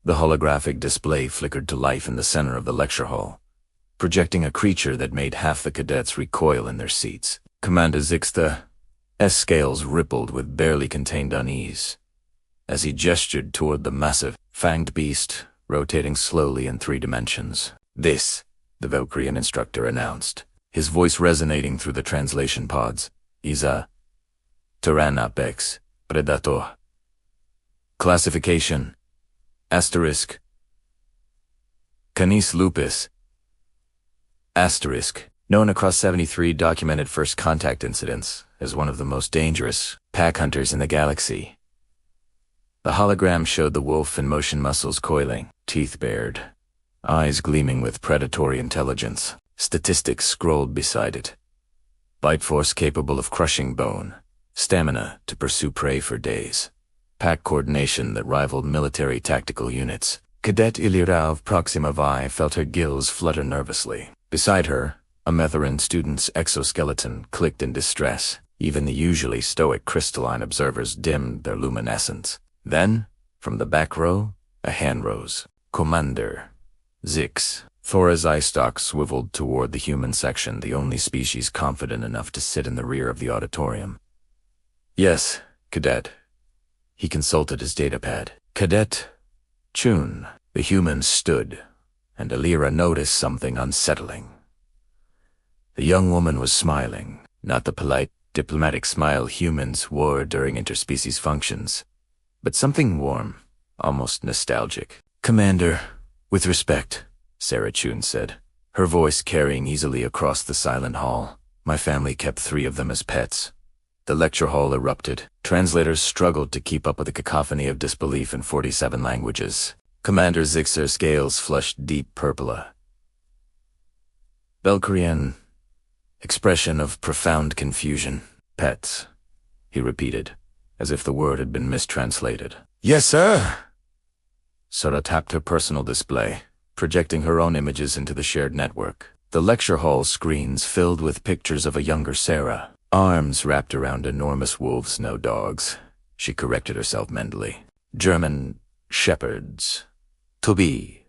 The holographic display flickered to life in the center of the lecture hall, projecting a creature that made half the cadets recoil in their seats. Commander Zix's scales rippled with barely contained unease as he gestured toward the massive, fanged beast rotating slowly in 3 dimensions. "This," the Valkyrian instructor announced, his voice resonating through the translation pods, "is a Tyrannopex Predator. Classification: Asterisk. Canis lupus. Asterisk. Known across 73 documented first contact incidents as one of the most dangerous pack hunters in the galaxy." The hologram showed the wolf in motion, muscles coiling, teeth bared, eyes gleaming with predatory intelligence. Statistics scrolled beside it. Bite force capable of crushing bone, stamina to pursue prey for days, pack coordination that rivaled military tactical units. Cadet Ilira of Proxima Vi felt her gills flutter nervously. Beside her, a Metherin student's exoskeleton clicked in distress. Even the usually stoic crystalline observers dimmed their luminescence. Then, from the back row, a hand rose. "Commander Zix." Thora's eye stalk swiveled toward the human section, the only species confident enough to sit in the rear of the auditorium. "Yes, Cadet." He consulted his datapad. "Cadet Chun." The human stood, and Ilira noticed something unsettling. The young woman was smiling, not the polite, diplomatic smile humans wore during interspecies functions, but something warm, almost nostalgic. "Commander, with respect," Sarah Chun said, her voice carrying easily across the silent hall. "My family kept 3 of them as pets." The lecture hall erupted. Translators struggled to keep up with the cacophony of disbelief in 47 languages. Commander Zix's scales flushed deep purple. Valkyrian expression of profound confusion. "Pets," he repeated, as if the word had been mistranslated. "Yes, sir." Sora tapped her personal display, projecting her own images into the shared network. The lecture hall screens filled with pictures of a younger Sarah, arms wrapped around enormous wolves, no dogs. She corrected herself mentally. "German shepherds. To be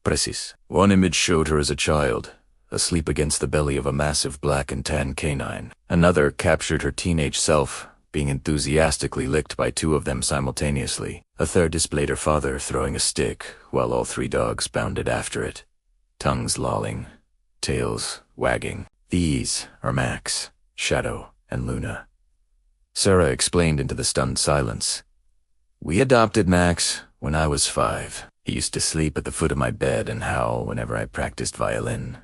precise." One image showed her as a child, asleep against the belly of a massive black and tan canine. Another captured her teenage self, being enthusiastically licked by 2 of them simultaneously. A third displayed her father throwing a stick, while all 3 dogs bounded after it, tongues lolling, tails wagging. "These are Max, Shadow, and Luna," Sarah explained into the stunned silence. "We adopted Max when I was 5. He used to sleep at the foot of my bed and howl whenever I practiced violin.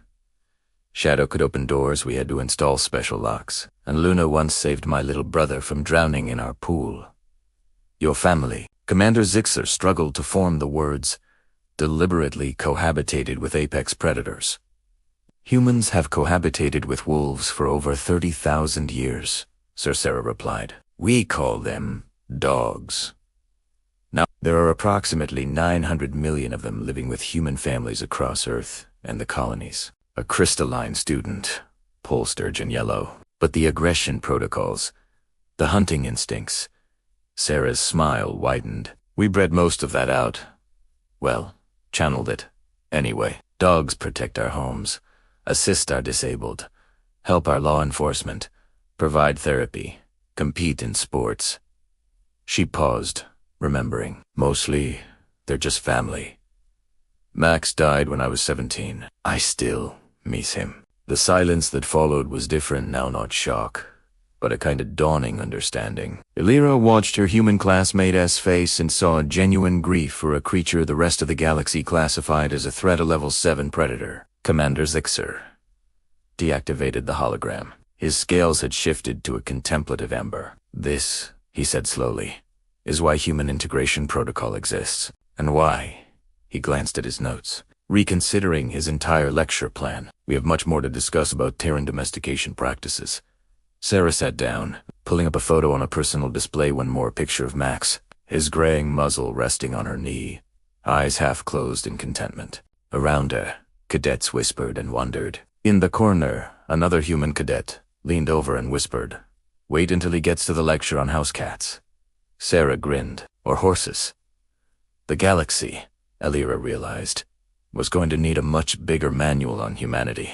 Shadow could open doors we had to install special locks, and Luna once saved my little brother from drowning in our pool. Your family." Commander Zixer struggled to form the words, "deliberately cohabitated with apex predators." "Humans have cohabitated with wolves for over 30,000 years, Sir Sarah replied. "We call them dogs. Now, there are approximately 900 million of them living with human families across Earth and the colonies." A crystalline student, pole sturgeon yellow. "But the aggression protocols, the hunting instincts." Sarah's smile widened. "We bred most of that out. Well, channeled it. Anyway, dogs protect our homes, assist our disabled, help our law enforcement, provide therapy, compete in sports." She paused, remembering. "Mostly, they're just family. Max died when I was 17. I still miss him." The silence that followed was different now, not shock, but a kind of dawning understanding. Ilira watched her human classmate's face and saw genuine grief for a creature the rest of the galaxy classified as a threat, a level 7 predator. Commander Zixer deactivated the hologram. His scales had shifted to a contemplative ember. "This," he said slowly, "is why human integration protocol exists, and why," he glanced at his notes, reconsidering his entire lecture plan. "We have much more to discuss about Terran domestication practices." Sarah sat down, pulling up a photo on a personal display, one more picture of Max, his graying muzzle resting on her knee, eyes half closed in contentment. Around her, cadets whispered and wondered. In the corner, another human cadet leaned over and whispered, "Wait until he gets to the lecture on house cats." Sarah grinned. "Or horses." "The galaxy," Elira realized, was going to need a much bigger manual on humanity.